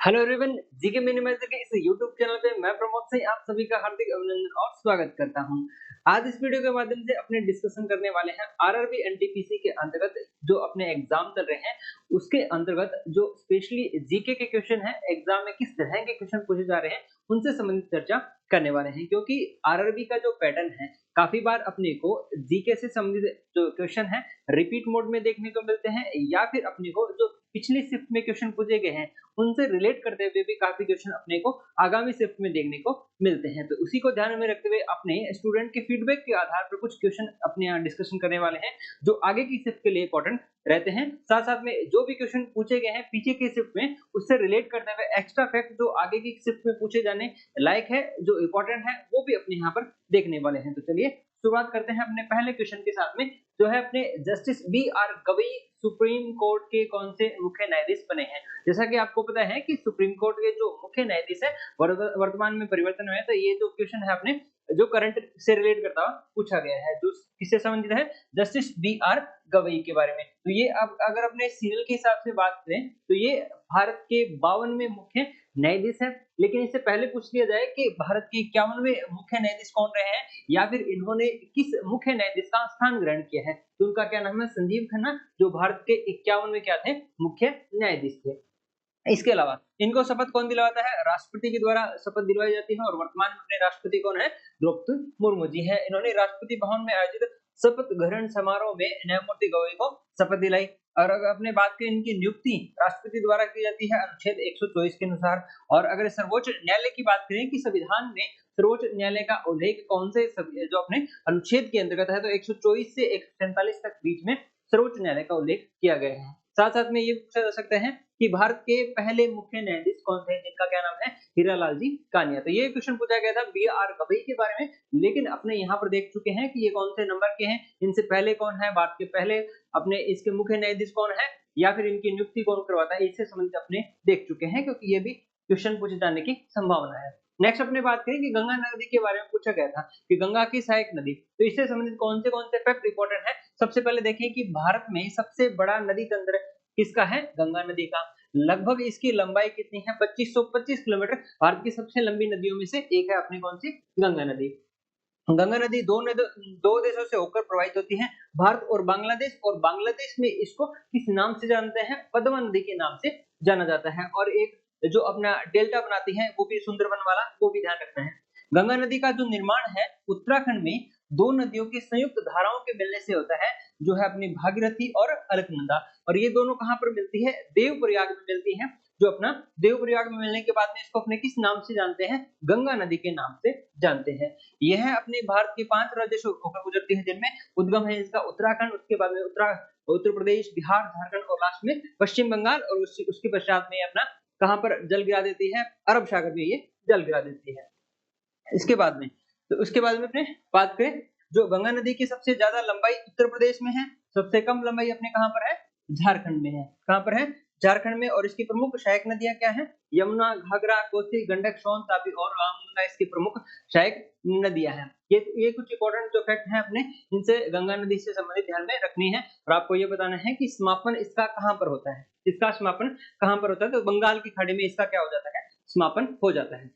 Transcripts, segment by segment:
Hello everyone, GK minimiser के इस YouTube channel पे मैं प्रमोद सिंह आप सभी का हार्दिक अभिनंदन और स्वागत करता हूं। आज इस वीडियो के माध्यम से अपने डिस्कशन करने वाले हैं आरआरबी एनटीपीसी के अंतर्गत जो अपने एग्जाम चल रहे हैं उसके अंतर्गत जो स्पेशली जीके के क्वेश्चन है एग्जाम में किस तरह के क्वेश्चन पूछे जा रहे हैं उनसे संबंधित चर्चा करने वाले हैं, क्योंकि आरआरबी का जो पैटर्न है काफी बार अपने को जीके से संबंधित जो क्वेश्चन है रिपीट मोड में देखने को मिलते हैं या फिर अपने को जो पिछली शिफ्ट में क्वेश्चन पूछे गए हैं उनसे रिलेट करते हुए भी काफी क्वेश्चन अपने को आगामी शिफ्ट में देखने को मिलते हैं। तो उसी को ध्यान में रखते हुए अपने स्टूडेंट के फीडबैक के आधार पर कुछ क्वेश्चन अपने यहाँ डिस्कशन करने वाले हैं जो आगे की शिफ्ट के लिए इंपॉर्टेंट रहते हैं। साथ साथ में जो भी क्वेश्चन पूछे गए हैं पीछे की शिफ्ट में उससे रिलेट करते हुए एक्स्ट्रा फैक्ट जो आगे की शिफ्ट में पूछे जाने लायक है जो इंपॉर्टेंट है वो भी अपने यहाँ पर देखने वाले हैं। तो चलिए शुरुआत करते हैं अपने पहले क्वेश्चन के साथ में, जो है अपने justice B R Gavai supreme court के कौन से मुख्य न्यायाधीश बने हैं। जैसा कि आपको पता है कि सुप्रीम कोर्ट के जो मुख्य न्यायाधीश है वर्तमान में परिवर्तन हुए हैं, तो ये जो क्वेश्चन है अपने जो करंट से रिलेट करता हुआ पूछा गया है जो किससे संबंधित है, जस्टिस बी आर गवई के बारे में। तो ये अब अगर अपने सीरियल के हिसाब से बात करें तो ये भारत के 52वें मुख्य न्यायाधीश है। लेकिन इससे पहले पूछ लिया जाए कि भारत के 51वें मुख्य न्यायाधीश कौन रहे हैं या फिर इन्होंने किस मुख्य न्यायाधीश का स्थान ग्रहण किया है। तो उनका क्या नाम है, संजीव खन्ना, जो भारत के 51वें क्या थे, मुख्य न्यायाधीश थे। इसके अलावा इनको शपथ कौन दिलवाता है, राष्ट्रपति के द्वारा शपथ दिलवाई जाती है और वर्तमान में अपने राष्ट्रपति कौन है, द्रौपदी मुर्मू जी है। इन्होंने राष्ट्रपति भवन में आयोजित शपथ ग्रहण समारोह में न्यायमूर्ति गवई को शपथ दिलाई। और अगर अपने बात करें इनकी नियुक्ति राष्ट्रपति द्वारा की जाती है अनुच्छेद 124 के अनुसार। और अगर सर्वोच्च न्यायालय की बात करें कि संविधान में सर्वोच्च न्यायालय का उल्लेख कौन से जो अपने अनुच्छेद के अंतर्गत है, तो 124 से 147 तक बीच में सर्वोच्च न्यायालय का उल्लेख किया गया है। साथ साथ में ये पूछा जा सकता है कि भारत के पहले मुख्य न्यायाधीश कौन थे जिनका क्या नाम है, हीरालाल जी कानिया। तो ये क्वेश्चन पूछा गया था बी आर गवई के बारे में, लेकिन अपने यहाँ पर देख चुके हैं कि ये कौन से नंबर के हैं, इनसे पहले कौन है, भारत के पहले अपने इसके मुख्य न्यायाधीश कौन है या फिर इनकी नियुक्ति कौन करवाता है, इससे संबंधित अपने देख चुके हैं, क्योंकि ये भी क्वेश्चन पूछे जाने की संभावना है। नेक्स्ट अपने बात करें कि गंगा नदी के बारे में पूछा गया था कि गंगा की सहायक नदी, तो इससे संबंधित कौन से फैक्ट इंपॉर्टेंट है। सबसे पहले देखें कि भारत में सबसे बड़ा नदी तंत्र किसका है, गंगा नदी का। लगभग इसकी लंबाई कितनी है, 2525 किलोमीटर। भारत की सबसे लंबी नदियों में से एक है अपनी कौन सी, गंगा नदी। गंगा नदी दो देशों से होकर प्रवाहित होती है, भारत और बांग्लादेश में इसको किस नाम से जानते हैं, पद्मा नदी के नाम से जाना जाता है। और एक जो अपना डेल्टा बनाती है वो भी सुंदरबन वाला, वो भी ध्यान रखना है। गंगा नदी का जो निर्माण है उत्तराखंड में दो नदियों की संयुक्त धाराओं के मिलने से होता है, जो है अपनी भागीरथी और अलकनंदा। और ये दोनों कहां पर मिलती है, देवप्रयाग में मिलती है। जो अपना देवप्रयाग में मिलने के बाद में इसको अपने किस नाम से जानते हैं, गंगा नदी के नाम से जानते हैं। यह अपने भारत के 5 राज्यों से होकर गुजरती है, जिनमें उद्गम है इसका उत्तराखंड, उसके बाद में उत्तर प्रदेश, बिहार, झारखंड और लास्ट में पश्चिम बंगाल। और उसके पश्चात में अपना कहां पर जल गिरा देती है, अरब सागर में ये जल गिरा देती है। इसके बाद में उसके बाद में अपने बात करें जो गंगा नदी की सबसे ज्यादा लंबाई उत्तर प्रदेश में है, सबसे कम लंबाई अपने कहां पर है, झारखंड में है। कहां पर है, झारखंड में। और इसकी प्रमुख सहायक नदियां क्या है, यमुना, घाघरा, कोसी, गंडक, सोन, तापी और रामगंगा इसकी प्रमुख सहायक नदियां हैं। ये कुछ इंपॉर्टेंट जो फैक्ट हैं अपने इनसे गंगा नदी से संबंधित ध्यान में रखनी है। और आपको ये बताना है कि समापन इसका कहां पर होता है, इसका समापन कहां पर होता है, तो बंगाल की खाड़ी में इसका क्या हो जाता है, समापन हो जाता है।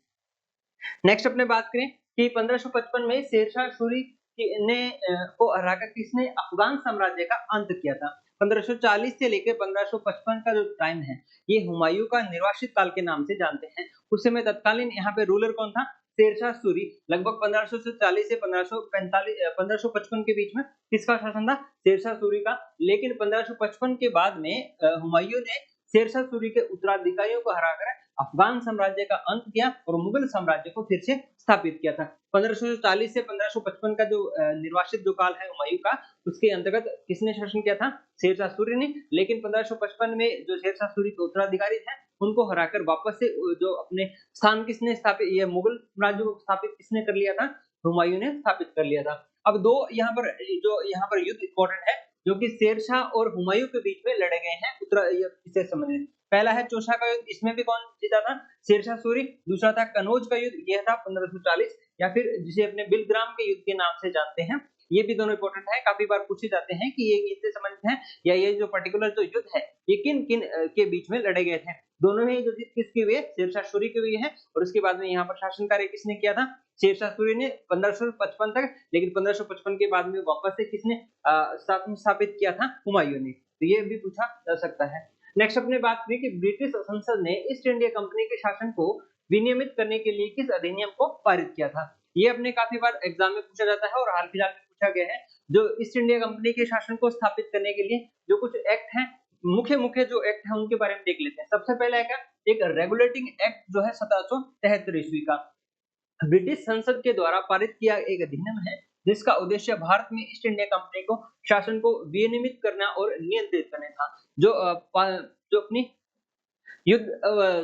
नेक्स्ट अपने बात करें कि 1555 में शेरशाह सूरी ने को हराकर किसने अफगान साम्राज्य का अंत किया था। 1540 से लेकर 1555 का जो टाइम है ये हुमायूं का निर्वासित काल के नाम से जानते हैं। उस समय तत्कालीन यहाँ पे रूलर कौन था, शेरशाह सूरी। लगभग 1540 से 1555 के बीच में किसका शासन था, शेरशाह सूरी का। लेकिन 1555 के बाद में हुमायूं ने शेरशाह सूरी के उत्तराधिकारियों को हराकर अफगान साम्राज्य का अंत किया और मुगल साम्राज्य को फिर से स्थापित किया था। 1540 से 1555 का जो निर्वासित जो काल है हुमायूं का, उसके अंतर्गत किसने शासन किया था, शेरशाह सूरी ने। लेकिन 1555 में जो शेरशाह सूरी के उत्तराधिकारी थे उनको हराकर वापस से जो अपने स्थान किसने स्थापित, ये मुगल राज्य को स्थापित किसने कर लिया था, हुमायूं ने स्थापित कर लिया था। अब दो यहाँ पर युद्ध इंपॉर्टेंट है जो कि शेरशाह और हुमायूं के बीच में लड़े गए हैं इससे संबंधित। पहला है चौसा का युद्ध, इसमें भी कौन जीता था, शेरशाह सूरी। दूसरा था कनौज का युद्ध, यह था 1540, या फिर जिसे अपने बिलग्राम के युद्ध के नाम से जानते हैं। ये भी दोनों इंपॉर्टेंट है, काफी बार पूछे जाते हैं कि ये इससे संबंधित है या ये जो पर्टिकुलर जो युद्ध है ये किन किन के बीच में लड़े गए थे। दोनों में जो जीत किसकी हुई है, शेरशाह सूरी की हुई है। और उसके बाद में यहाँ पर शासन कार्य किसने किया था, शेरशाह सूरी ने 1555 तक, लेकिन 1555 के बाद में वापस से किसने शासन स्थापित किया था, हुमायूं ने। तो ये भी पूछा जा सकता है। नेक्स्ट अपने बात करें कि ब्रिटिश संसद ने ईस्ट इंडिया कंपनी के शासन को विनियमित करने के लिए किस अधिनियम को पारित किया था। ये अपने काफी बार एग्जाम में पूछा जाता है और हाल फिलहाल में पूछा गया है। जो ईस्ट इंडिया कंपनी के शासन को स्थापित करने के लिए जो कुछ एक्ट हैं, मुख्य मुख्य जो एक्ट है उनके बारे में देख लेते हैं। सबसे पहला है क्या, एक रेगुलेटिंग एक्ट जो है 1773 ईस्वी का, ब्रिटिश संसद के द्वारा पारित किया एक अधिनियम है जिसका उद्देश्य भारत में ईस्ट इंडिया कंपनी को शासन को विनियमित करना और नियंत्रित करना था। जो अपनी युद्ध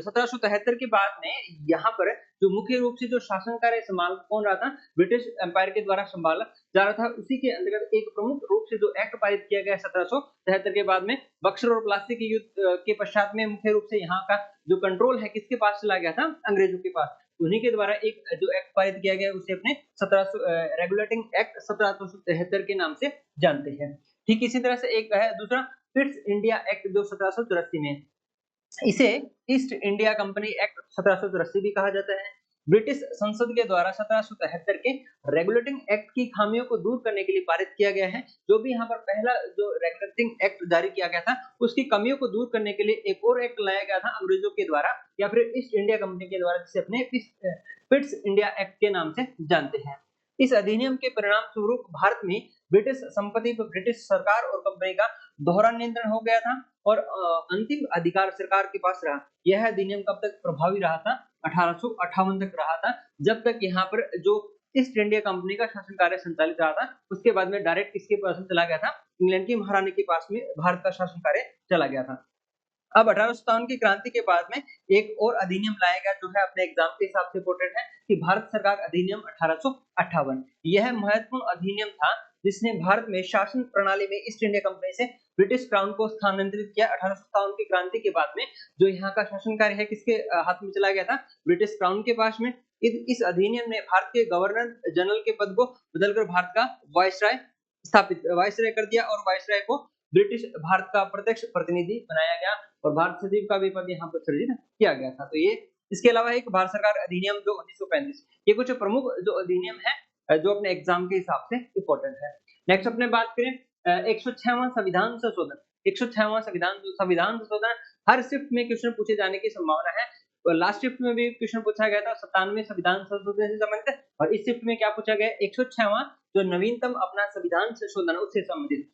1773 के बाद में यहाँ पर जो मुख्य रूप से जो शासन कार्य संभाल कौन रहा था, ब्रिटिश एम्पायर के द्वारा संभाला जा रहा था। उसी के अंतर्गत एक प्रमुख रूप से जो एक्ट पारित किया गया 1773 के बाद में, बक्सर और प्लासी के युद्ध के पश्चात में मुख्य रूप से यहाँ का जो कंट्रोल है किसके पास चला गया था, अंग्रेजों के पास। उन्हीं के द्वारा एक जो एक्ट पारित किया गया उसे अपने 1700 रेगुलेटिंग एक्ट 1773 के नाम से जानते हैं। ठीक इसी तरह से एक है दूसरा पिट्स इंडिया एक्ट जो 1784 में, इसे ईस्ट इंडिया कंपनी एक्ट 1784 भी कहा जाता है। ब्रिटिश संसद के द्वारा 1773 के रेगुलेटिंग एक्ट की खामियों को दूर करने के लिए पारित किया गया है। जो भी यहाँ पर पहला जो रेगुलेटिंग एक्ट जारी किया गया था उसकी कमियों को दूर करने के लिए एक और एक्ट लाया गया था अंग्रेजों के द्वारा या फिर ईस्ट इंडिया कंपनी के द्वारा, जिसे अपने पिट्स इंडिया एक्ट के नाम से जानते हैं। इस अधिनियम के परिणाम स्वरूप भारत में ब्रिटिश संपत्ति पर ब्रिटिश सरकार और कंपनी का दोहरा नियंत्रण हो गया था और अंतिम अधिकार सरकार के पास रहा। यह अधिनियम कब तक प्रभावी रहा था, 1858 तक रहा था, जब तक यहाँ पर जो ईस्ट इंडिया कंपनी का शासन कार्य संचालित रहा था। उसके बाद में डायरेक्ट किसके पास चला गया था, इंग्लैंड की महारानी के पास में भारत का शासन कार्य चला गया था। अब 1857 की क्रांति के बाद में एक और अधिनियम लाया गया जो है अपने एग्जाम के हिसाब से इंपोर्टेंट है कि भारत सरकार अधिनियम 1858। यह महत्वपूर्ण अधिनियम था जिसने भारत में शासन प्रणाली में ईस्ट इंडिया कंपनी से ब्रिटिश क्राउन को स्थानांतरित किया। 1857 की क्रांति के बाद में जो यहाँ का शासन कार्य है किसके हाथ में चला गया था, ब्रिटिश क्राउन के पास में। इस अधिनियम ने भारत के गवर्नर जनरल के पद को बदलकर भारत का वायसराय कर दिया और वायसराय को ब्रिटिश भारत का प्रत्यक्ष प्रतिनिधि बनाया गया और भारत सचिव का भी पद यहाँ पर सृजित किया गया था। तो ये इसके अलावा एक भारत सरकार अधिनियम जो 1935, ये कुछ प्रमुख जो अधिनियम है जो अपने एग्जाम के हिसाब से इंपॉर्टेंट है। नेक्स्ट अपने बात करें 106वां संविधान संशोधन। 106वां संविधान संशोधन हर शिफ्ट में क्वेश्चन पूछे जाने की संभावना है। लास्ट शिफ्ट में भी क्वेश्चन पूछा गया था 97वें संविधान संशोधन से संबंधित, और इस शिफ्ट में क्या पूछा गया 106वां जो नवीनतम अपना संविधान संशोधन उससे संबंधित।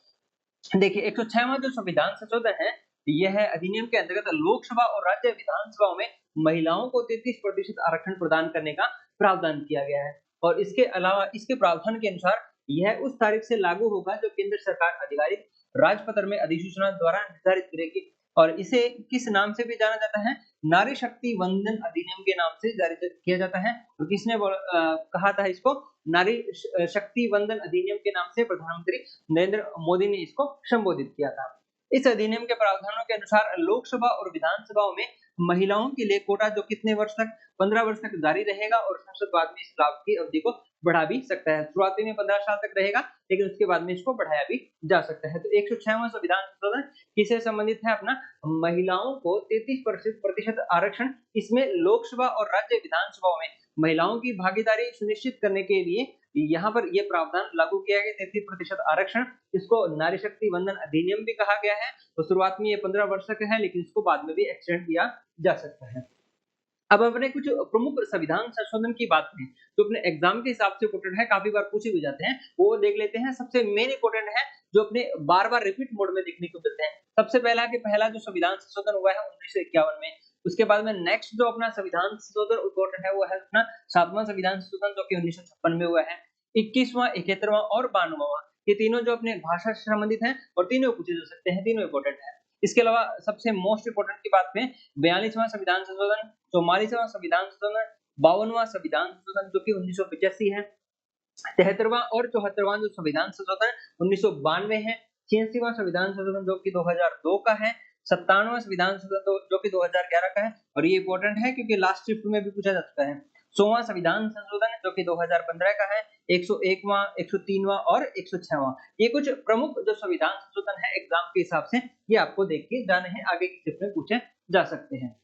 देखिए 106वां जो संविधान संशोधन है यह अधिनियम के अंतर्गत लोकसभा और राज्य विधानसभाओं में महिलाओं को 33% आरक्षण प्रदान करने का प्रावधान किया गया है। और इसके अलावा इसके प्रावधान के अनुसार यह उस तारीख से लागू होगा जो केंद्र सरकार आधिकारिक राजपत्र में अधिसूचना द्वारा निर्धारित करेगी। और इसे किस नाम से भी जाना जाता है, नारी शक्ति वंदन अधिनियम के नाम से जारी किया जाता है। तो किसने कहा था इसको, नारी शक्ति वंदन अधिनियम के नाम से प्रधानमंत्री नरेंद्र मोदी ने इसको संबोधित किया था। इस अधिनियम के प्रावधानों के अनुसार लोकसभा और विधानसभाओं में महिलाओं के लिए कोटा जो कितने वर्ष तक, 15 वर्ष तक जारी रहेगा और संसद बाद में इस लाभ की अवधि को बढ़ा भी सकता है। शुरुआती में 15 साल तक रहेगा लेकिन उसके बाद में इसको बढ़ाया भी जा सकता है। तो 106वां संविधान संशोधन किससे संबंधित है, अपना महिलाओं को 33% आरक्षण, इसमें लोकसभा और राज्य विधानसभाओं में महिलाओं की भागीदारी सुनिश्चित करने के लिए यहाँ पर यह प्रावधान लागू किया गया 33% आरक्षण। इसको नारी शक्ति वंदन अधिनियम भी कहा गया है। तो शुरुआत में ये 15 वर्ष तक है लेकिन इसको बाद में भी एक्सटेंड किया जा सकता है। अब अपने कुछ प्रमुख संविधान संशोधन की बात करें जो अपने एग्जाम के हिसाब से इंपोर्टेंट है, काफी बार पूछे भी जाते हैं, वो देख लेते हैं। सबसे मेन इंपोर्टेंट है जो अपने बार बार रिपीट मोड में देखने को मिलते हैं। सबसे पहला जो संविधान संशोधन हुआ है 1951 में। उसके बाद में नेक्स्ट जो अपना संविधान संशोधन इंपॉर्टेंट है वो है अपना 7वां संविधान संशोधन जो कि 1956 में हुआ है। 21वां, 71वां और 92वां, ये तीनों जो अपने भाषा से संबंधित हैं और तीनों पूछे जा सकते हैं, तीनों इंपॉर्टेंट है। इसके अलावा सबसे मोस्ट इंपोर्टेंट की बात करें 42वां संविधान संशोधन, 44वां संविधान संशोधन, 52वां संविधान संशोधन जो कि 1985 है, 73वां और 74वां जो संविधान संशोधन 1992 है, 86वां संविधान संशोधन जो कि 2002 का है, 57वां संविधान संशोधन जो कि 2011 का है। और ये इंपॉर्टेंट है क्योंकि लास्ट शिफ्ट में भी पूछा जा चुका है। 100वां संविधान संशोधन जो कि 2015 का है, 101वां, 103वां और 106वां, ये कुछ प्रमुख जो संविधान संशोधन है एग्जाम के हिसाब से ये आपको देख के जाने हैं, आगे की शिफ्ट में पूछे जा सकते हैं।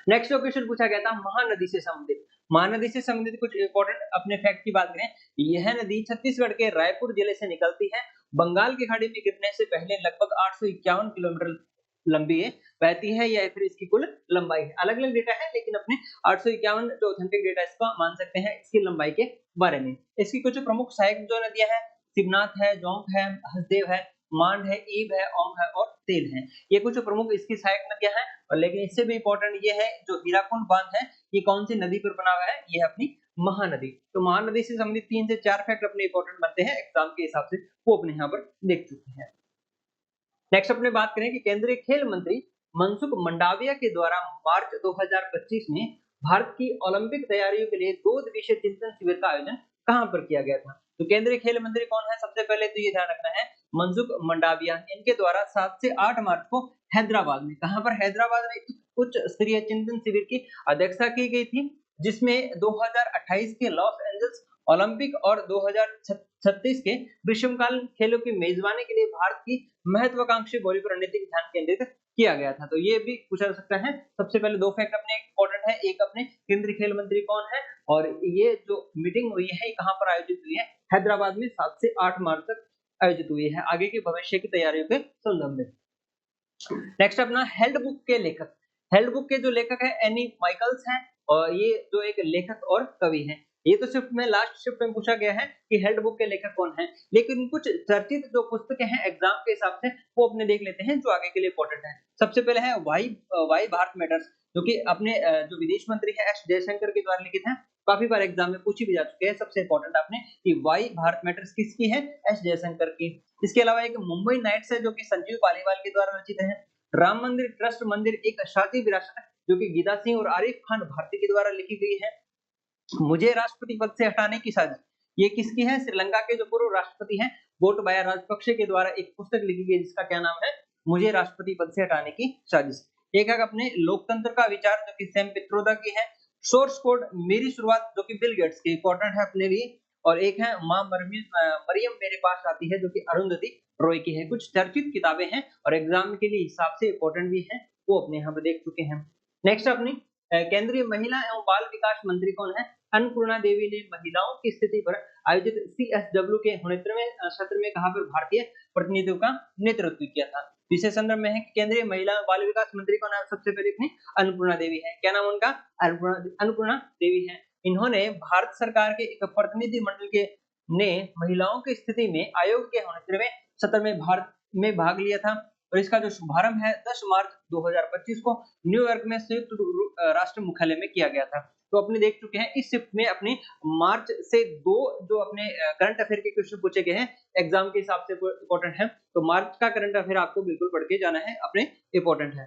नेक्स्ट क्वेश्चन पूछा गया था महानदी से संबंधित। महानदी से संबंधित कुछ इंपॉर्टेंट अपने फैक्ट की बात करें, यह नदी छत्तीसगढ़ के रायपुर जिले से निकलती है, बंगाल की खाड़ी में गिरने से पहले लगभग 851 किलोमीटर लंबी है, बहती है, या फिर इसकी कुल लंबाई है। अलग-अलग डेटा है, लेकिन अपने 851 जो ऑथेंटिक डेटा इसका मान सकते हैं इसकी लंबाई के बारे में। इसकी कुछ प्रमुख सहायक जो नदियां हैं, शिवनाथ है, जोंक है, हसदेव है, मांड है, ईब है, ओम है और तेल है। ये कुछ प्रमुख इसकी सहायक नदियां हैं। और लेकिन इससे भी इंपॉर्टेंट ये है जो हीराकुंड बांध है, ये कौन सी नदी पर बना हुआ है, ये है अपनी महानदी। तो महानदी से संबंधित 3 से 4 फैक्ट अपने इंपॉर्टेंट बनते हैं एग्जाम के हिसाब से, वो अपने यहाँ पर देख चुके हैं। नेक्स्ट अपने बात करें कि केंद्रीय खेल मंत्री मनसुख मंडाविया के द्वारा मार्च 2025 में भारत की ओलंपिक तैयारियों के लिए 2 दिवसीय चिंतन शिविर का आयोजन कहां पर किया गया था। तो केंद्रीय खेल मंत्री कौन है, सबसे पहले तो ये ध्यान रखना है मनसुख मंडाविया, इनके द्वारा 7 से 8 मार्च को हैदराबाद में, कहां पर, हैदराबाद में उच्च स्तरीय चिंतन शिविर की अध्यक्षता की गई थी, जिसमें 2028 के लॉस एंजल्स ओलंपिक और 2036 के ग्रीष्मकालीन खेलों की मेजबानी के लिए भारत की महत्वाकांक्षी बॉलीवुड रणनीति ध्यान केंद्रित किया गया था। तो ये भी पूछा जा सकता है। सबसे पहले 2 फैक्ट अपने इंपॉर्टेंट है, एक अपने केंद्रीय खेल मंत्री कौन है, और ये जो मीटिंग हुई है कहां पर आयोजित हुई है, हैदराबाद में 7 से 8 मार्च तक आयोजित हुई है, आगे के भविष्य की तैयारियों के संदर्भ में। नेक्स्ट अपना हेल्ड बुक के लेखक, हेल्ड बुक के जो लेखक है एनी माइकल्स हैं, और ये जो एक लेखक और कवि हैं। ये तो शिफ्ट में लास्ट शिफ्ट में पूछा गया है कि हेल्ड बुक के लेखक कौन है, लेकिन कुछ चर्चित जो पुस्तकें हैं एग्जाम के हिसाब से वो अपने देख लेते हैं जो आगे के लिए इंपॉर्टेंट है। सबसे पहले है वाई भारत मैटर्स, जो कि अपने जो विदेश मंत्री है एस जयशंकर के द्वारा लिखित है, काफी बार एग्जाम में पूछी भी जा चुकी है। सबसे इंपॉर्टेंट आपने कि वाई भारत मैटर्स किसकी है, एस जयशंकर की। इसके अलावा एक मुंबई नाइट्स है जो कि संजीव पालीवाल के द्वारा रचित है। राम मंदिर ट्रस्ट मंदिर एक शादी विरासत है, जो कि गीता सिंह और आरिफ खान भारती के द्वारा लिखी गई है। मुझे राष्ट्रपति पद से हटाने की साजिश, ये किसकी है, श्रीलंका के जो पूर्व राष्ट्रपति हैं गोटबाया राजपक्षे के द्वारा एक पुस्तक लिखी गई जिसका क्या नाम है, मुझे राष्ट्रपति पद से हटाने की साजिश। एक है अपने लोकतंत्र का विचार जो कि सैम पित्रोदा की है। सोर्स कोड मेरी शुरुआत जो कि बिल गेट्स की, इंपॉर्टेंट है अपने लिए। और एक है माँ मरियम मेरे पास आती है, जो कि अरुंधति रॉय की है। कुछ चर्चित किताबें हैं और एग्जाम के लिए हिसाब से इंपॉर्टेंट भी है, वो अपने यहाँ पे देख चुके हैं। नेक्स्ट अपनी केंद्रीय महिला एवं बाल विकास मंत्री कौन है, अन्नपूर्णा देवी ने महिलाओं की स्थिति पर आयोजित CSW के 69वें सत्र में कहां पर भारतीय प्रतिनिधियों का नेतृत्व किया था। विशेष संदर्भ में है कि केंद्रीय महिला बाल विकास मंत्री कौन है, सबसे पहले अपनी अन्नपूर्णा देवी है। क्या नाम उनका, अन्नपूर्णा देवी है। इन्होंने भारत सरकार के एक प्रतिनिधि मंडल के ने महिलाओं की स्थिति में आयोग के 69वें सत्र में भारत में भाग लिया था, और इसका जो शुभारंभ है 10 मार्च 2025 को न्यूयॉर्क में संयुक्त राष्ट्र मुख्यालय में किया गया था। तो अपने देख चुके हैं इस शिफ्ट में अपने मार्च से 2 जो अपने करंट अफेयर के क्वेश्चन पूछे गए हैं एग्जाम के हिसाब से इंपॉर्टेंट है। तो मार्च का करंट अफेयर आपको बिल्कुल पढ़ के जाना है, अपने इंपॉर्टेंट है।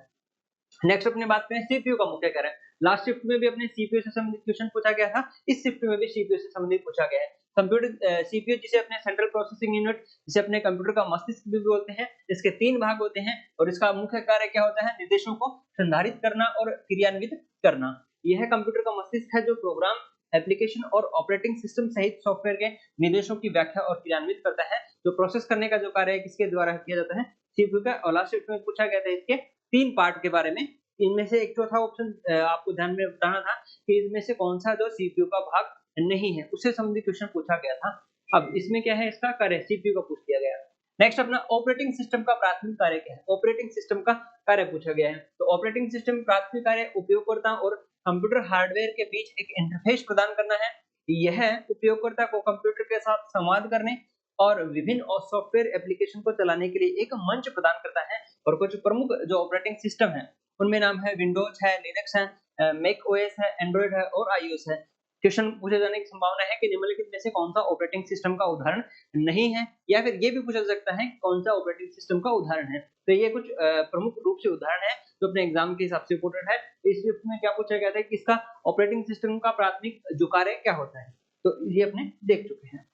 नेक्स्ट अपने बात करें सीपीयू का मुख्य कार्य। लास्ट शिफ्ट में भी अपने सीपीयू से संबंधित क्वेश्चन पूछा गया था, इस शिफ्ट में भी सीपीयू से संबंधित पूछा गया है। कंप्यूटर सीपीयू जिसे अपने सेंट्रल प्रोसेसिंग यूनिट, जिसे अपने कंप्यूटर का मस्तिष्क भी बोलते हैं, इसके 3 भाग होते हैं और इसका मुख्य कार्य क्या होता है, निर्देशों को संधारित करना और क्रियान्वित करना। यह कंप्यूटर का मस्तिष्क है जो प्रोग्राम, एप्लीकेशन और ऑपरेटिंग सिस्टम सहित सॉफ्टवेयर के निर्देशों की व्याख्या और क्रियान्वित करता है। जो प्रोसेस करने का जो कार्य है किसके द्वारा किया जाता है, सीपीयू का। और लास्ट शिफ्ट में पूछा गया था इसके 3 पार्ट के बारे में। इनमें से एक चौथा ऑप्शन आपको ध्यान में बताना था कि इसमें से कौन सा जो सीपीयू का भाग नहीं है, उससे संबंधित क्वेश्चन पूछा गया था। अब इसमें क्या है, इसका कार्य सीपीयू का पूछ दिया गया। नेक्स्ट अपना ऑपरेटिंग सिस्टम का प्राथमिक कार्य क्या है, ऑपरेटिंग सिस्टम का कार्य पूछा गया है। तो ऑपरेटिंग सिस्टम प्राथमिक कार्य उपयोगकर्ता और कंप्यूटर हार्डवेयर के बीच एक इंटरफेस प्रदान करना है। यह उपयोगकर्ता को कंप्यूटर के साथ संवाद करने और विभिन्न सॉफ्टवेयर एप्लीकेशन को चलाने के लिए एक मंच प्रदान करता है। और कुछ प्रमुख जो ऑपरेटिंग सिस्टम है उनमें नाम है विंडोज है, लिनक्स है, मैक ओएस है, एंड्रॉइड है और आईओएस है। क्वेश्चन पूछे जाने की संभावना है कि निम्नलिखित में से कौन सा ऑपरेटिंग सिस्टम का उदाहरण नहीं है, या फिर ये भी पूछा जा सकता है कौन सा ऑपरेटिंग सिस्टम का उदाहरण है। तो ये कुछ प्रमुख रूप से उदाहरण है जो अपने एग्जाम के हिसाब से इंपोर्टेंट है। इस स्क्रिप्ट में क्या पूछा गया था कि इसका ऑपरेटिंग सिस्टम का प्राथमिक जो कार्य क्या होता है, तो ये अपने देख चुके हैं।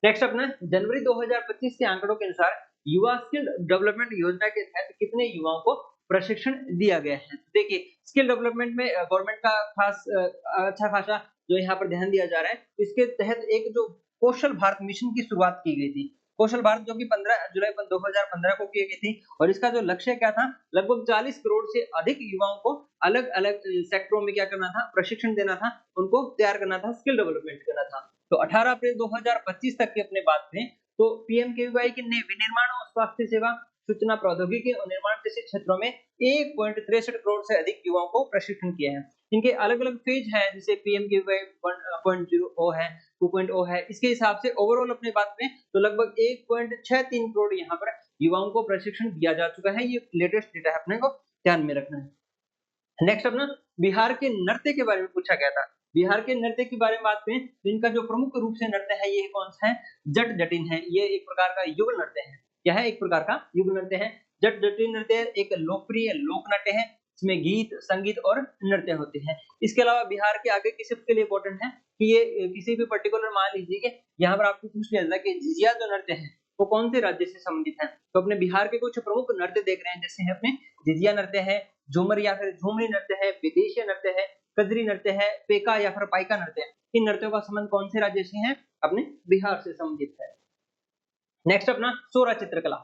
नेक्स्ट अपना जनवरी 2025 के आंकड़ों के अनुसार युवा स्किल डेवलपमेंट योजना के तहत कितने युवाओं को प्रशिक्षण दिया गया है। देखिए स्किल डेवलपमेंट में गवर्नमेंट का खास अच्छा खासा जो यहाँ पर ध्यान दिया जा रहा है। इसके तहत एक जो कौशल भारत मिशन की शुरुआत की गई थी, कौशल भारत जो कि 15 जुलाई 2015 को की गई थी, और इसका जो लक्ष्य क्या था, लगभग 40 करोड़ से अधिक युवाओं को अलग अलग सेक्टरों में क्या करना था, प्रशिक्षण देना था, उनको तैयार करना था, स्किल डेवलपमेंट करना था। तो 18 अप्रैल 2025 तक की अपने बात करें तो पीएमकेवीवाई ने विनिर्माण और स्वास्थ्य सेवा, सूचना प्रौद्योगिकी और निर्माण जैसे क्षेत्रों में 1.63 करोड़ से अधिक युवाओं को प्रशिक्षण किया है। इनके अलग-अलग फेज है, जैसे पीएमकेवीवाई 1.0 है, 2.0 है। इसके हिसाब से ओवरऑल अपनी बात करें तो लगभग 1.63 करोड़ यहाँ पर युवाओं को प्रशिक्षण दिया जा चुका है। ये लेटेस्ट डेटा है, अपने को ध्यान में रखना है। नेक्स्ट अपना बिहार के नृत्य के बारे में पूछा गया था। बिहार के नृत्य के बारे में बात करें तो इनका जो प्रमुख रूप से नृत्य है ये कौन सा है, जट जटिन है। ये एक प्रकार का युगल नृत्य है। यह एक प्रकार का युगल नृत्य है। जट जटिन नृत्य एक लोकप्रिय लोक नृत्य है। इसमें गीत, संगीत और नृत्य होते हैं। इसके अलावा बिहार के आगे किस के लिए इंपॉर्टेंट है कि ये किसी भी पर्टिकुलर, मान लीजिए कि यहाँ पर आपको पूछ लिया जाता है कि झिझिया जो नृत्य है वो कौन से राज्य से संबंधित है, तो अपने बिहार के कुछ प्रमुख नृत्य देख रहे हैं, जैसे है अपने झिझिया नृत्य है, झूमर या फिर झूमरी नृत्य है, विदेशी नृत्य है, कजरी नृत्य है, पेका या फिर पाइका नृत्य है। इन नृत्यों का संबंध कौन से राज्य से है, अपने बिहार से संबंधित है। नेक्स्ट अपना सोरा चित्रकला।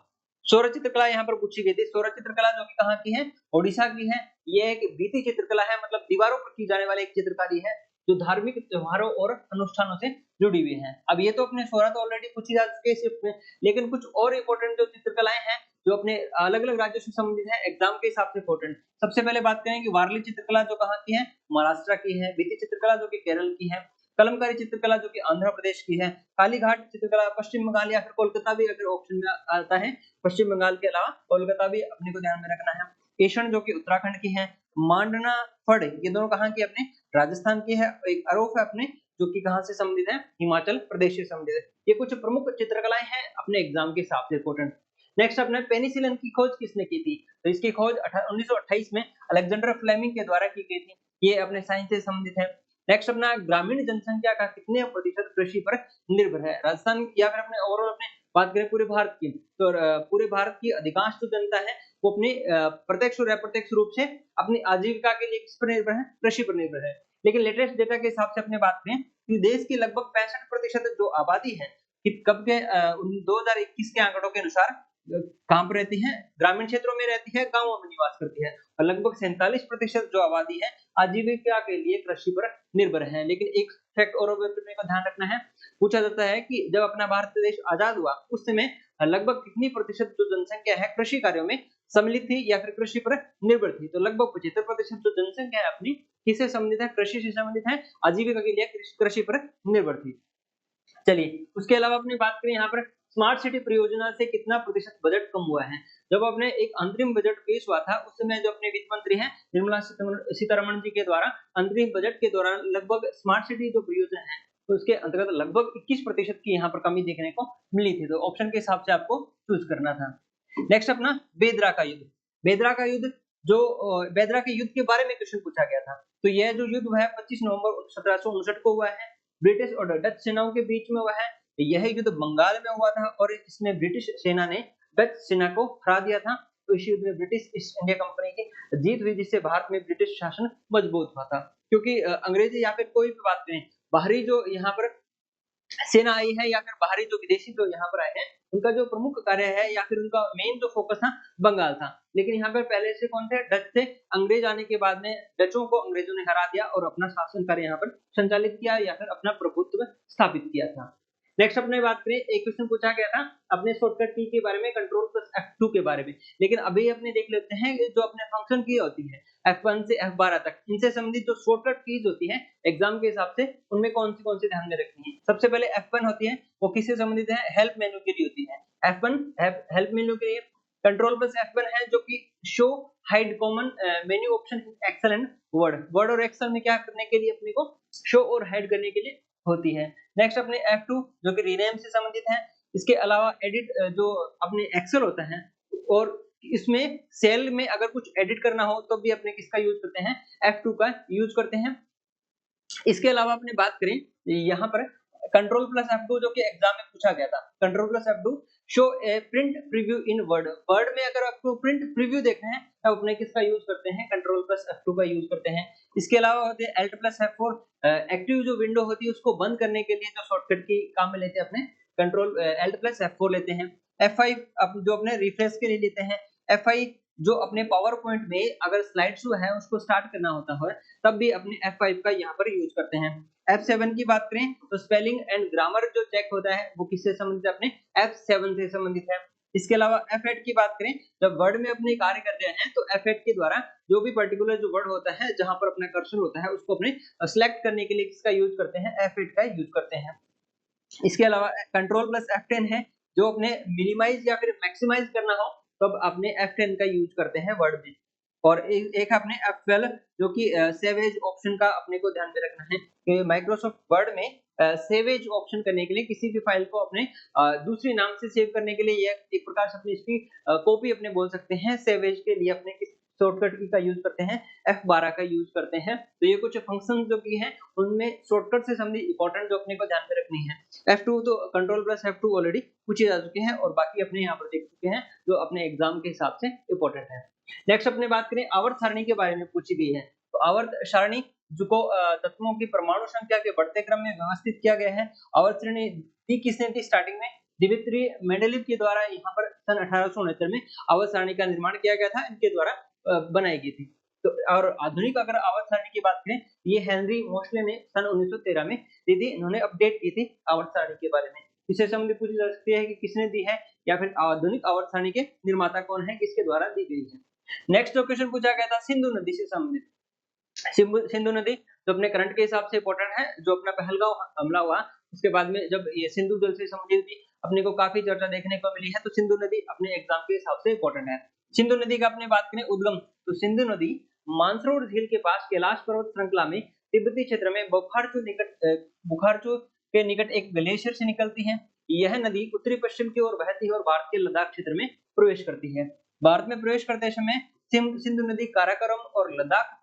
सोरा चित्रकला यहाँ पर पूछी गई थी। सोरा चित्रकला जो कि कहाँ की है, ओडिशा की है। ये एक भित्ति चित्रकला है, मतलब दीवारों पर की जाने वाली एक चित्रकारी है जो धार्मिक त्योहारों और अनुष्ठानों से जुड़ी हुई है। अब ये तो अपने सोरा तो ऑलरेडी पूछी जा चुकी है शिफ्ट में, लेकिन कुछ और इंपॉर्टेंट जो चित्रकलाएं हैं जो अपने अलग अलग राज्यों से संबंधित है, एग्जाम के हिसाब से इंपॉर्टेंट। सबसे पहले बात करें कि वारली चित्रकला जो कहाँ की है, महाराष्ट्र की है। भित्ति चित्रकला जो कि केरल की है। कलमकारी चित्रकला जो कि आंध्र प्रदेश की है। कालीघाट चित्रकला पश्चिम बंगाल या फिर कोलकाता भी अगर ऑप्शन में आता है, पश्चिम बंगाल के अलावा कोलकाता भी अपने को ध्यान में रखना है। एशन जो कि उत्तराखंड की है। मांडना फड़ ये दोनों कहाँ की, अपने राजस्थान की है। एक अरोफ है अपने जो कि कहाँ से संबंधित है, हिमाचल प्रदेश से संबंधित है। ये कुछ प्रमुख चित्रकलाएं हैं अपने एग्जाम के हिसाब से इंपॉर्टेंट। नेक्स्ट अपने पेनिसिलिन की खोज किसने की थी, तो इसकी खोज 1928 में अलेक्जेंडर फ्लेमिंग के द्वारा की गई थी। ये अपने साइंस से संबंधित है। नेक्स्ट अपना ग्रामीण जनसंख्या का कितने प्रतिशत कृषि पर निर्भर है। राजस्थान या फिर अपने ओवरऑल अपने बात करें पूरे भारत की, तो पूरे भारत की अधिकांश जो जनता है वो अपने प्रत्यक्ष और अप्रत्यक्ष रूप से अपनी आजीविका के लिए किस पर निर्भर है, कृषि पर निर्भर है। लेकिन लेटेस्ट डेटा के हिसाब से अपने बात करें कि देश की लगभग 65% जो आबादी है कि कब के 2021 के आंकड़ों के अनुसार कहाँ पर रहती है, ग्रामीण क्षेत्रों में रहती है, गांवों में निवास करती है। और लगभग 47% जो आबादी है आजीविका के लिए कृषि पर निर्भर है। लेकिन एक फैक्ट और अपने को ध्यान रखना है, पूछा जाता है कि जब अपना भारत देश आजाद हुआ उस समय लगभग कितनी प्रतिशत जो जनसंख्या है कृषि कार्यों में सम्मिलित थी या फिर कृषि पर निर्भर थी, तो लगभग 75% जो जनसंख्या है अपनी किससे संबंधित है, कृषि से संबंधित है, आजीविका के लिए कृषि पर निर्भर थी। चलिए उसके अलावा अपनी बात करें यहाँ पर स्मार्ट सिटी परियोजना से कितना प्रतिशत बजट कम हुआ है। जब अपने एक अंतरिम बजट पेश हुआ था उस समय जो अपने वित्त मंत्री हैं निर्मला सीतारमण जी के द्वारा अंतरिम बजट के दौरान लगभग स्मार्ट सिटी जो परियोजना है तो उसके अंतर्गत लगभग 21% की यहाँ पर कमी देखने को मिली थी। तो ऑप्शन के हिसाब से आपको चूज करना था। नेक्स्ट अपना बेदरा का युद्ध। बेदरा का युद्ध जो बेदरा के युद्ध के बारे में क्वेश्चन पूछा गया था। तो यह जो युद्ध हुआ है 25 नवंबर 1759 को हुआ है। ब्रिटिश और डच सेनाओं के बीच में हुआ है। यह युद्ध बंगाल में हुआ था और इसमें ब्रिटिश सेना ने डच सेना को हरा दिया था। तो इस युद्ध में ब्रिटिश ईस्ट इंडिया कंपनी की जीत हुई, जिससे भारत में ब्रिटिश शासन मजबूत हुआ था। क्योंकि अंग्रेजी या फिर कोई भी बात करें, बाहरी जो यहाँ पर सेना आई है या फिर बाहरी जो विदेशी जो यहाँ पर आए हैं उनका जो प्रमुख कार्य है या फिर उनका मेन जो फोकस था बंगाल था। लेकिन यहाँ पर पहले से कौन थे, डच थे। अंग्रेज आने के बाद में डचों को अंग्रेजों ने हरा दिया और अपना शासन कार्य यहाँ पर संचालित किया या फिर अपना प्रभुत्व स्थापित किया था। नेक्स्ट अपने बात करें, एक क्वेश्चन पूछा गया था अपने शॉर्टकट की के बारे में, कंट्रोल प्लस F2 के बारे में। लेकिन अभी अपने देख लेते हैं जो अपने फंक्शन की होती है F1 से F12 तक, इनसे संबंधित जो शॉर्टकट कीज होती है एग्जाम के हिसाब से उनमें कौन सी ध्यान में रखनी है। सबसे पहले F1 होती है, वो किससे संबंधित है, हेल्प मेन्यू के लिए होती है। F1 हेल्प मेन्यू के लिए। कंट्रोल प्लस F1 है जो कि show hide common menu option Excel and Word और एक्सेल में क्या करने के लिए अपने को शो और हाइड करने के लिए होती है। नेक्स्ट अपने F2 जो कि रीनेम से संबंधित है। इसके अलावा एडिट जो अपने एक्सेल होता है और इसमें सेल में अगर कुछ एडिट करना हो तो भी अपने किसका यूज करते हैं, F2 का यूज करते हैं। इसके अलावा अपने बात करें यहाँ पर कंट्रोल प्लस F2 जो कि एग्जाम में पूछा गया था, कंट्रोल प्लस F2 शो ए प्रिंट प्रीव्यू इन वर्ड। वर्ड में अगर आपको प्रिंट प्रीव्यू देखना है तो अपने किसका यूज करते हैं, कंट्रोल प्लस F2 का यूज करते हैं। इसके अलावा होते हैं Alt प्लस F4, एक्टिव जो विंडो होती है उसको बंद करने के लिए जो शॉर्टकट की काम में लेते हैं अपने कंट्रोल Alt प्लस F4 लेते हैं। F5 जो अपने रिफ्रेश के लिए लेते हैं। F5 जो अपने पावर पॉइंट में अगर स्लाइड शो है उसको स्टार्ट करना होता है तब भी अपने F5 का यहाँ पर यूज करते हैं। F7 की बात करें तो स्पेलिंग एंड ग्रामर जो चेक होता है वो किससे संबंधित है, अपने F7 से संबंधित है। इसके अलावा F8 की बात करें, जब वर्ड में अपने कार्य कर रहे हैं तो F8 के द्वारा जो भी पर्टिकुलर जो वर्ड होता है जहां पर अपना कर्सर होता है उसको अपने सिलेक्ट करने के लिए किसका यूज करते हैं, F8 का यूज करते हैं। इसके अलावा कंट्रोल प्लस F10 है, जो अपने मिनिमाइज या फिर मैक्सिमाइज करना हो तो अब अपने F10 का यूज करते हैं वर्ड में। और एक अपने F12 जो कि सेव एज ऑप्शन का अपने को ध्यान में रखना है कि माइक्रोसॉफ्ट वर्ड में सेव एज ऑप्शन करने के लिए किसी भी फाइल को अपने दूसरे नाम से सेव करने के लिए ये एक प्रकार से अपनी इसकी कॉपी अपने बोल सकते हैं। सेव एज के लिए अपने किस शॉर्टकट की का यूज करते हैं, F12 का यूज करते हैं। तो ये कुछ फंक्शन जो की हैं उनमें शॉर्टकट से संबंधित इंपॉर्टेंट जो अपने को ध्यान में रखनी है। F2 तो कंट्रोल प्लस F2 ऑलरेडी पूछे जा चुके हैं और बाकी अपने यहाँ पर देख चुके हैं जो अपने एग्जाम के हिसाब से इंपॉर्टेंट है। नेक्स्ट अपने बात करें आवर्त सारणी के बारे में पूछी गई है। तो आवर्त सारणी जो तत्वों की परमाणु संख्या के बढ़ते क्रम में व्यवस्थित किया गया है। आवर्त सारणी दी किसने थी स्टार्टिंग में, दिमित्री मेंडेलीव के द्वारा यहाँ पर सन 1869 में आवर्त सारणी का निर्माण किया गया था, इनके द्वारा बनाई गई थी। तो और आधुनिक अगर आवर्त सारणी की बात करें, ये हेनरी मोस्ले ने सन 1913 में दी थी, इन्होंने अपडेट की थी आवर्त सारणी के बारे में। इससे संबंधित पूछी जा सकती है कि किसने दी है या फिर आधुनिक आवर्त सारणी के निर्माता कौन है, किसके द्वारा दी गई है। नेक्स्ट जो क्वेश्चन पूछा गया था सिंधु नदी से संबंधित। सिंधु नदी जो अपने करंट के हिसाब से इंपॉर्टेंट है, जो अपना पहलगांव हमला हुआ उसके बाद में जब ये सिंधु जल से संबंधित भी अपने को काफी चर्चा देखने को मिली है, तो सिंधु नदी अपने एग्जाम के हिसाब से इंपॉर्टेंट है। सिंधु नदी का अपने बात करें उद्गम, तो सिंधु नदी मानसरोवर झील के पास कैलाश पर्वत श्रृंखला में तिब्बती क्षेत्र में बुखारचू के निकट एक ग्लेशियर से निकलती है। यह नदी उत्तरी पश्चिम की ओर बहती है और भारत के लद्दाख क्षेत्र में प्रवेश करती है। भारत में प्रवेश करते समय सिंधु नदी काराकोरम और लद्दाख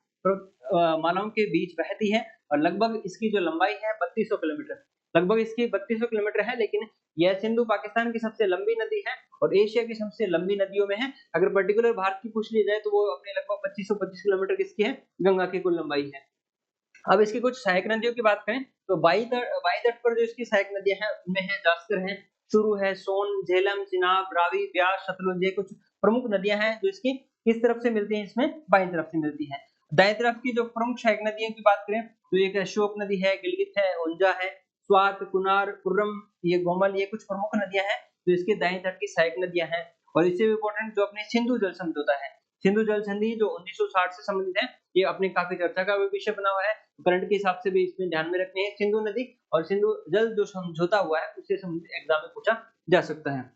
मालाओं के बीच बहती है और लगभग इसकी जो लंबाई है 3200 किलोमीटर, लगभग इसकी 3200 किलोमीटर है। लेकिन यह सिंधु पाकिस्तान की सबसे लंबी नदी है और एशिया की सबसे लंबी नदियों में है। अगर पर्टिकुलर भारत की पूछ ली जाए तो वो अपने लगभग 2525 किलोमीटर किसकी है, गंगा की कुल लंबाई है। अब इसकी कुछ सहायक नदियों की बात करें तो बाई तट पर जो इसकी सहायक नदियां हैं उनमें है जास्कर है, चुरू है, सोन, झेलम, चिनाब, रावी, ब्यास, सतलुज, ये कुछ प्रमुख नदियां हैं जो इसकी किस तरफ से मिलती हैं, इसमें बाईं तरफ से मिलती है। दाएं तरफ की जो प्रमुख सहायक नदियों की बात करें तो एक अशोक नदी है, गिलगित है, ओंजा है, स्वात, कुनार, कुर्रम, ये गोमल, ये कुछ प्रमुख नदियां हैं जो इसके दाएं तट की सहायक नदियां हैं। और इससे इंपॉर्टेंट जो अपने सिंधु जल समझौता है, सिंधु जल संधि जो 1960 से संबंधित है, ये अपने काफी चर्चा का विषय बना हुआ है। करंट के हिसाब से भी इसमें ध्यान में रखनी है। सिंधु नदी और सिंधु जल जो समझौता हुआ है उससे संबंधित एग्जाम में पूछा जा सकता है।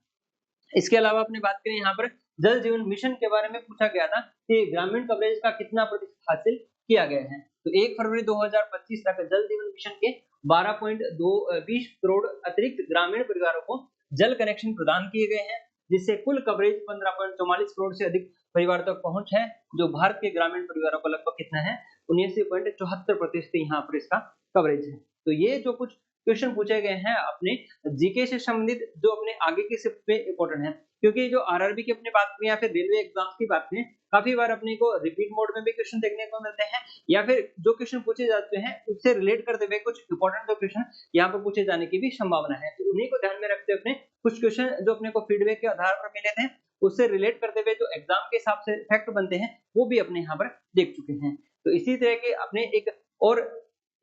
इसके अलावा अपनी बात करें यहाँ पर जल जीवन मिशन के बारे में पूछा गया था कि ग्रामीण कवरेज का कितना प्रतिशत हासिल किया गया है। तो 1 फरवरी 2025 तक जल जीवन मिशन के 12.20 करोड़ अतिरिक्त ग्रामीण परिवारों को जल कनेक्शन प्रदान किए गए हैं, जिससे कुल कवरेज 15.44 करोड़ से अधिक परिवार तक पहुंच है, जो भारत के ग्रामीण परिवारों का लगभग कितना है 79.74% यहाँ पर इसका कवरेज है। तो ये जो कुछ क्वेश्चन पूछे गए हैं अपने जीके से संबंधित जो अपने आगे के शिफ्ट पे इंपॉर्टेंट है, क्योंकि जो आरआरबी की अपनी बात करें या फिर रेलवे एग्जाम्स की बात करें, काफी बार अपने को रिपीट मोड में भी क्वेश्चन देखने को मिलते हैं या फिर जो क्वेश्चन पूछे जाते हैं उससे रिलेट करते हुए कुछ इंपॉर्टेंट जो क्वेश्चन यहाँ पर पूछे जाने की भी संभावना है। तो उन्हीं को ध्यान में रखते हुए कुछ क्वेश्चन जो अपने को फीडबैक के आधार पर मिले थे उससे रिलेट करते हुए जो एग्जाम के हिसाब से फैक्ट बनते हैं वो भी अपने यहाँ पर देख चुके हैं। तो इसी तरह के अपने एक और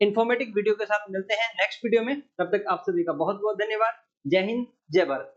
इन्फॉर्मेटिव वीडियो के साथ मिलते हैं नेक्स्ट वीडियो में। तब तक आप सभी का बहुत बहुत धन्यवाद। जय हिंद, जय भारत।